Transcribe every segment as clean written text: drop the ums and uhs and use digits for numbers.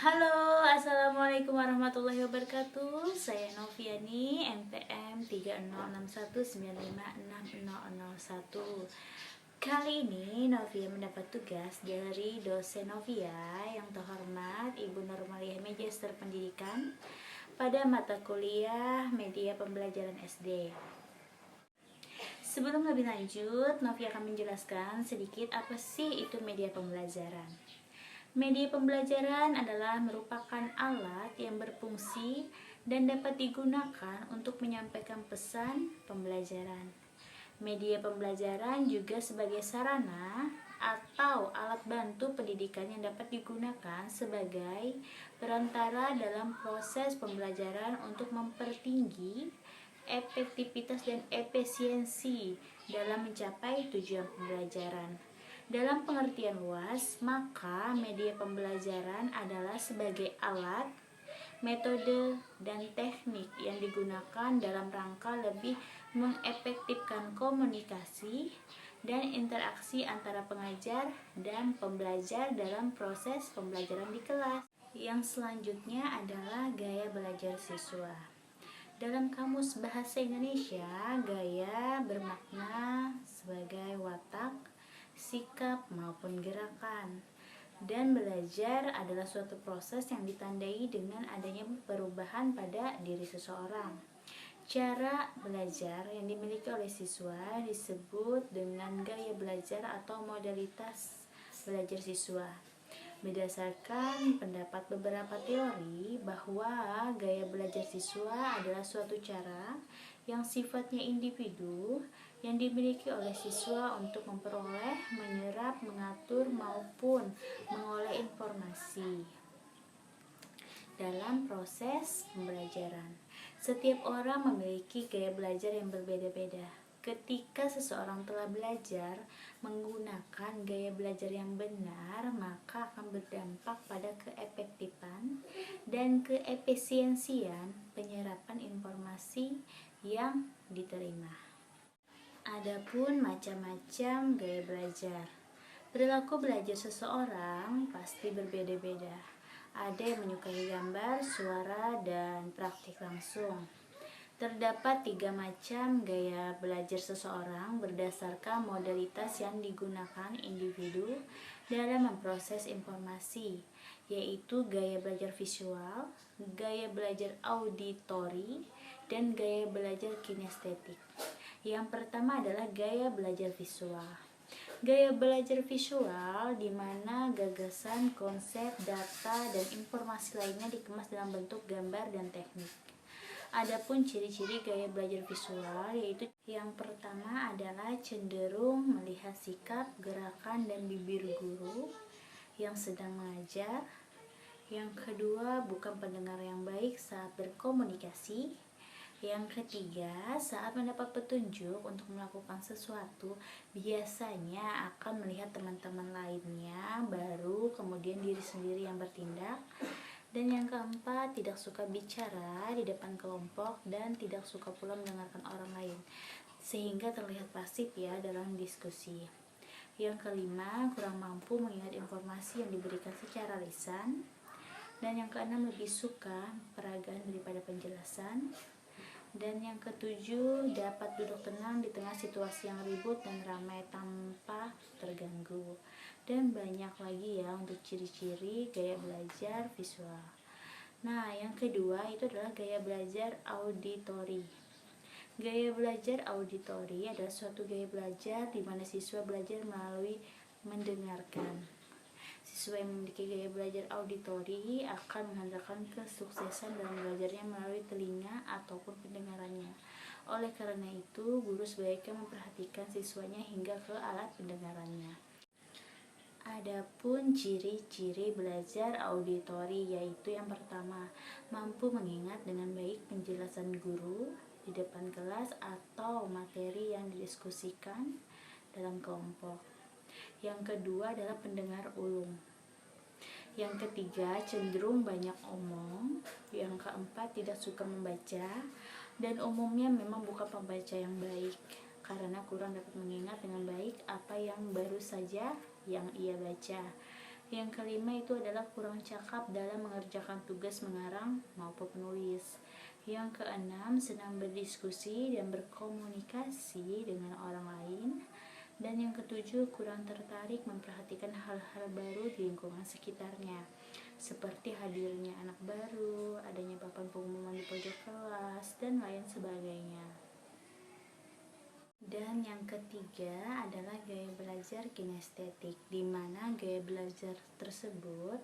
Halo, assalamualaikum warahmatullahi wabarakatuh. Saya Noviani, NPM 36019566001. Kali ini Novia mendapat tugas dari dosen Novia yang terhormat Ibu Nurmaliah, Magister Pendidikan, pada mata kuliah Media Pembelajaran SD. Sebelum lebih lanjut, Novia akan menjelaskan sedikit apa sih itu media pembelajaran. Media pembelajaran adalah merupakan alat yang berfungsi dan dapat digunakan untuk menyampaikan pesan pembelajaran. Media pembelajaran juga sebagai sarana atau alat bantu pendidikan yang dapat digunakan sebagai perantara dalam proses pembelajaran untuk mempertinggi efektivitas dan efisiensi dalam mencapai tujuan pembelajaran. Dalam pengertian luas, maka media pembelajaran adalah sebagai alat, metode, dan teknik yang digunakan dalam rangka lebih mengefektifkan komunikasi dan interaksi antara pengajar dan pembelajar dalam proses pembelajaran di kelas. Yang selanjutnya adalah gaya belajar siswa. Dalam Kamus Bahasa Indonesia, gaya bermakna sebagai watak, sikap maupun gerakan. Dan belajar adalah suatu proses yang ditandai dengan adanya perubahan pada diri seseorang. Cara belajar yang dimiliki oleh siswa disebut dengan gaya belajar atau modalitas belajar siswa. Berdasarkan pendapat beberapa teori bahwa gaya belajar siswa adalah suatu cara yang sifatnya individu yang dimiliki oleh siswa untuk memperoleh, menyerap, mengatur, maupun mengolah informasi dalam proses pembelajaran. Setiap orang memiliki gaya belajar yang berbeda-beda. Ketika seseorang telah belajar menggunakan gaya belajar yang benar, maka akan berdampak pada keefektifan dan keefisiensian penyerapan informasi yang diterima. Adapun macam-macam gaya belajar. Perilaku belajar seseorang pasti berbeda-beda. Ada yang menyukai gambar, suara, dan praktik langsung. Terdapat 3 macam gaya belajar seseorang berdasarkan modalitas yang digunakan individu dalam memproses informasi, yaitu gaya belajar visual, gaya belajar auditori, dan gaya belajar kinestetik. Yang pertama adalah gaya belajar visual. Gaya belajar visual di mana gagasan, konsep, data, dan informasi lainnya dikemas dalam bentuk gambar dan teknik. Adapun ciri-ciri gaya belajar visual yaitu yang pertama adalah cenderung melihat sikap, gerakan, dan bibir guru yang sedang mengajar. Yang kedua, bukan pendengar yang baik saat berkomunikasi. Yang ketiga, saat mendapat petunjuk untuk melakukan sesuatu, biasanya akan melihat teman-teman lainnya, baru kemudian diri sendiri yang bertindak. Dan yang keempat, tidak suka bicara di depan kelompok dan tidak suka pula mendengarkan orang lain, sehingga terlihat pasif ya dalam diskusi. Yang kelima, kurang mampu mengingat informasi yang diberikan secara lisan. Dan yang keenam, lebih suka peragaan daripada penjelasan. Dan yang ketujuh, dapat duduk tenang di tengah situasi yang ribut dan ramai tanpa terganggu. Dan banyak lagi ya untuk ciri-ciri gaya belajar visual. Nah, yang kedua itu adalah gaya belajar auditori. Gaya belajar auditori adalah suatu gaya belajar di mana siswa belajar melalui mendengarkan. Siswa yang memiliki gaya belajar auditori akan mengandalkan kesuksesan dalam belajarnya melalui telinga ataupun pendengarannya. Oleh karena itu, guru sebaiknya memperhatikan siswanya hingga ke alat pendengarannya. Adapun ciri-ciri belajar auditori yaitu yang pertama, mampu mengingat dengan baik penjelasan guru di depan kelas atau materi yang didiskusikan dalam kelompok. Yang kedua adalah pendengar ulung. Yang ketiga, cenderung banyak omong. Yang keempat, tidak suka membaca dan umumnya memang bukan pembaca yang baik karena kurang dapat mengingat dengan baik apa yang baru saja yang ia baca. Yang kelima itu adalah kurang cakap dalam mengerjakan tugas mengarang maupun menulis. Yang keenam, senang berdiskusi dan berkomunikasi dengan orang lain. Dan yang ketujuh, kurang tertarik memperhatikan hal-hal baru di lingkungan sekitarnya, seperti hadirnya anak baru, adanya papan pengumuman di pojok kelas, dan lain sebagainya. Dan yang ketiga adalah gaya belajar kinestetik, di mana gaya belajar tersebut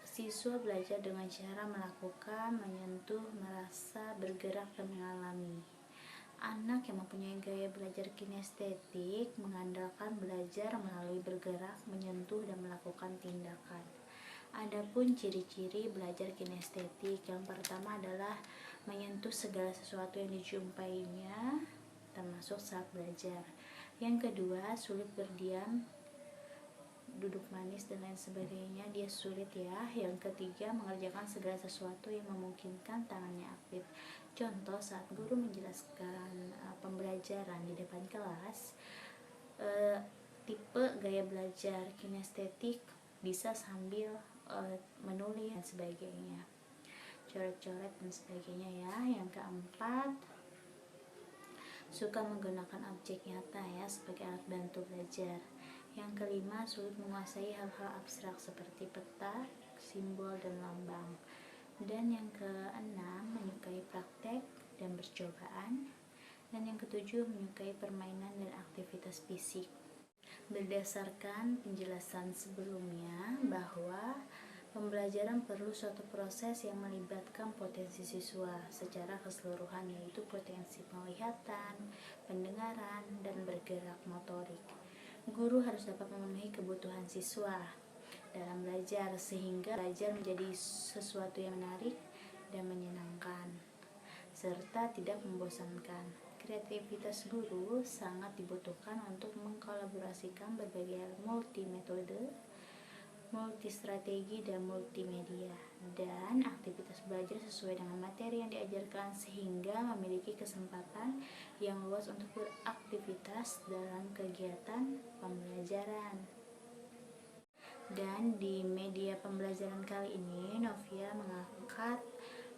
siswa belajar dengan cara melakukan, menyentuh, merasa, bergerak, dan mengalami. Anak yang mempunyai gaya belajar kinestetik mengandalkan belajar melalui bergerak, menyentuh, dan melakukan tindakan. Adapun ciri-ciri belajar kinestetik, yang pertama adalah menyentuh segala sesuatu yang dijumpainya, termasuk saat belajar. Yang kedua, sulit berdiam, duduk manis dan lain sebagainya, dia sulit ya. Yang ketiga, mengerjakan segala sesuatu yang memungkinkan tangannya aktif. Contoh saat guru menjelaskan pembelajaran di depan kelas, tipe gaya belajar kinestetik bisa sambil menulis dan sebagainya, coret-coret dan sebagainya ya. Yang keempat, suka menggunakan objek nyata ya sebagai alat bantu belajar. Yang kelima, sulit menguasai hal-hal abstrak seperti peta, simbol, dan lambang. Dan yang keenam, menyukai praktek dan percobaan. Dan yang ketujuh, menyukai permainan dan aktivitas fisik. Berdasarkan penjelasan sebelumnya bahwa pembelajaran perlu suatu proses yang melibatkan potensi siswa secara keseluruhan, yaitu potensi penglihatan, pendengaran, dan bergerak motorik. Guru harus dapat memenuhi kebutuhan siswa dalam belajar sehingga belajar menjadi sesuatu yang menarik dan menyenangkan serta tidak membosankan. Kreativitas guru sangat dibutuhkan untuk mengkolaborasikan berbagai multimetode, multistrategi, dan multimedia, dan aktivitas belajar sesuai dengan materi yang diajarkan sehingga memiliki kesempatan yang luas untuk beraktivitas dalam kegiatan pembelajaran. Dan di media pembelajaran kali ini, Novia mengangkat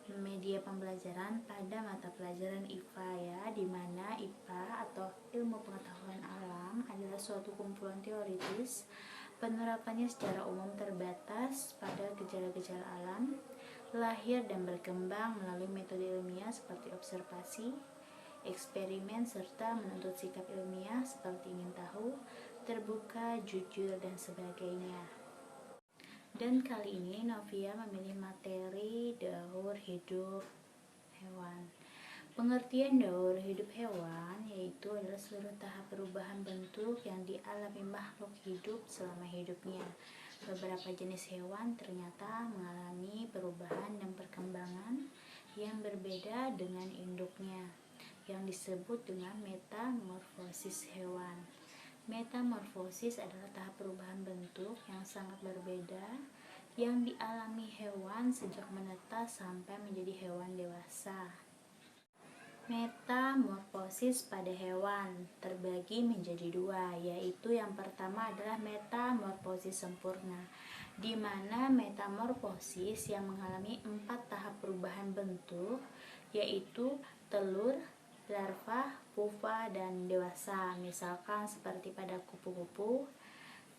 media pembelajaran pada mata pelajaran IPA ya, di mana IPA atau ilmu pengetahuan alam adalah suatu kumpulan teoritis. Penerapannya secara umum terbatas pada gejala-gejala alam, lahir dan berkembang melalui metode ilmiah seperti observasi, eksperimen, serta menuntut sikap ilmiah seperti ingin tahu, terbuka, jujur, dan sebagainya. Dan kali ini Novia memilih materi daur hidup hewan. Pengertian daur hidup hewan yaitu adalah seluruh tahap perubahan bentuk yang dialami makhluk hidup selama hidupnya. Beberapa jenis hewan ternyata mengalami perubahan dan perkembangan yang berbeda dengan induknya, yang disebut dengan metamorfosis hewan. Metamorfosis adalah tahap perubahan bentuk yang sangat berbeda yang dialami hewan sejak menetas sampai menjadi hewan dewasa. Metamorfosis pada hewan terbagi menjadi dua, yaitu yang pertama adalah metamorfosis sempurna, di mana metamorfosis yang mengalami 4 tahap perubahan bentuk, yaitu telur, larva, pupa, dan dewasa, misalkan seperti pada kupu-kupu,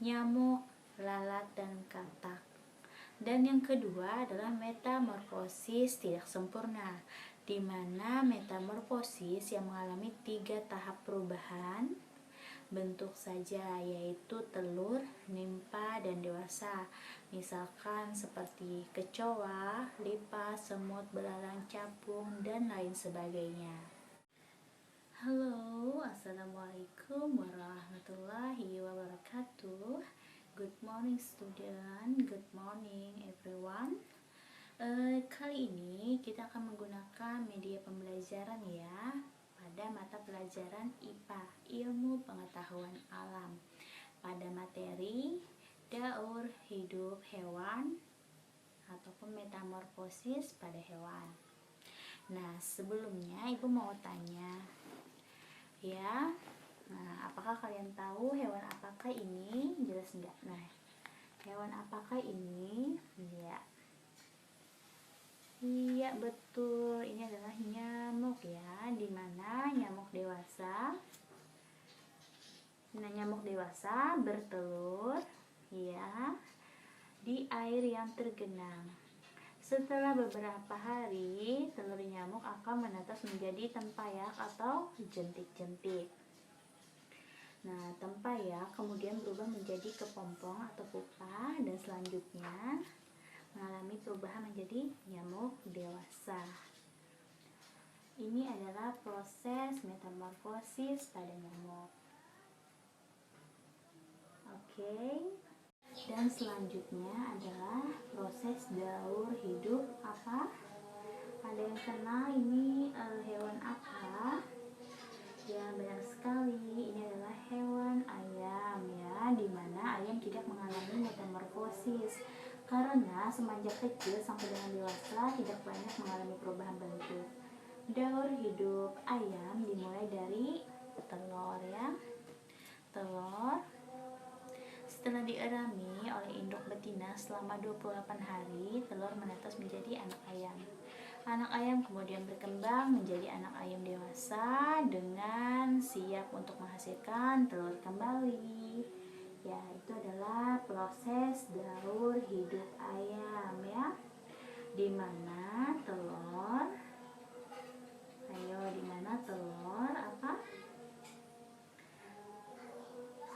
nyamuk, lalat, dan katak. Dan yang kedua adalah metamorfosis tidak sempurna, di mana metamorfosis yang mengalami 3 tahap perubahan bentuk saja, yaitu telur, nimpa, dan dewasa, misalkan seperti kecoa, lipas, semut, belalang, capung, dan lain sebagainya. Halo, assalamualaikum warahmatullahi wabarakatuh. Good morning student, good morning everyone. Kali ini kita akan menggunakan media pembelajaran ya pada mata pelajaran IPA, ilmu pengetahuan alam, pada materi daur hidup hewan ataupun metamorfosis pada hewan. Nah, sebelumnya ibu mau tanya ya, nah apakah kalian tahu hewan apakah ini? Jelas enggak? Nah, hewan apakah ini? Iya betul, ini adalah nyamuk ya, dimana nyamuk dewasa bertelur ya di air yang tergenang. Setelah beberapa hari, telur nyamuk akan menetas menjadi tempayak atau jentik-jentik. Nah, tempayak kemudian berubah menjadi kepompong atau pupa dan selanjutnya mengalami perubahan menjadi nyamuk dewasa. Ini adalah proses metamorfosis pada nyamuk. Oke. Dan selanjutnya adalah proses daur hidup apa? Ada yang kenal ini hewan apa? Ya, benar sekali. Ini adalah hewan ayam ya, dimana ayam tidak mengalami metamorfosis karena semenjak kecil sampai dengan dewasa tidak banyak mengalami perubahan bentuk. Daur hidup ayam dimulai dari telur ya. Telur setelah dierami oleh induk betina selama 28 hari, telur menetas menjadi anak ayam. Anak ayam kemudian berkembang menjadi anak ayam dewasa dengan siap untuk menghasilkan telur kembali. Ya, itu adalah proses daur hidup ayam ya. Dimana telur apa?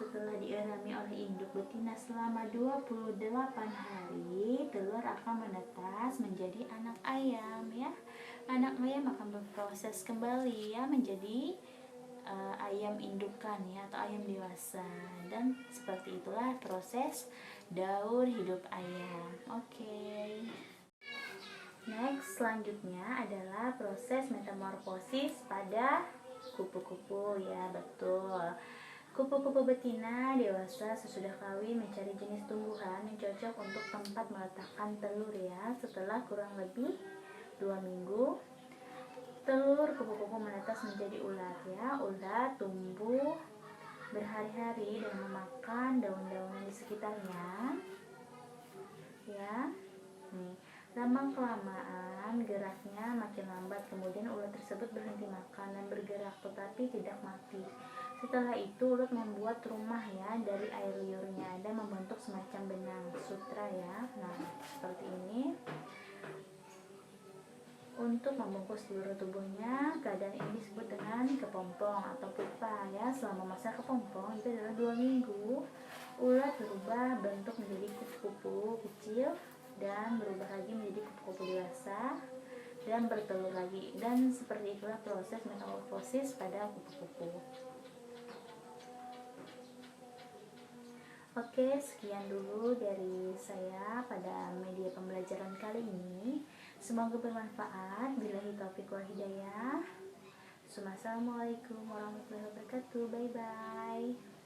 Setelah dierami oleh induk betina selama 28 hari, telur akan menetas menjadi anak ayam ya. Anak ayam akan berproses kembali ya menjadi ayam indukan ya atau ayam dewasa, dan seperti itulah proses daur hidup ayam. Oke. Next, selanjutnya adalah proses metamorfosis pada kupu-kupu ya, betul. Kupu-kupu betina dewasa sesudah kawin mencari jenis tumbuhan yang cocok untuk tempat meletakkan telur ya. Setelah kurang lebih 2 minggu, telur kupu-kupu menetas menjadi ulat ya. Ulat tumbuh berhari-hari dan memakan daun-daunan di sekitarnya ya. Nih, lama-kelamaan geraknya makin lambat, kemudian ulat tersebut berhenti makan dan bergerak tetapi tidak mati. Setelah itu ulat membuat rumah ya dari air liurnya dan membentuk semacam benang sutra ya. Nah, seperti ini. Untuk membungkus seluruh tubuhnya, keadaan ini disebut dengan kepompong atau pupa ya. Selama masa kepompong itu adalah 2 minggu, ulat berubah bentuk menjadi kupu-kupu kecil dan berubah lagi menjadi kupu-kupu dewasa dan bertelur lagi, dan seperti itulah proses metamorfosis pada kupu-kupu. Oke, sekian dulu dari saya pada media pembelajaran kali ini. Semoga bermanfaat. Billahi taufiq wal hidayah. Assalamualaikum warahmatullahi wabarakatuh. Bye bye.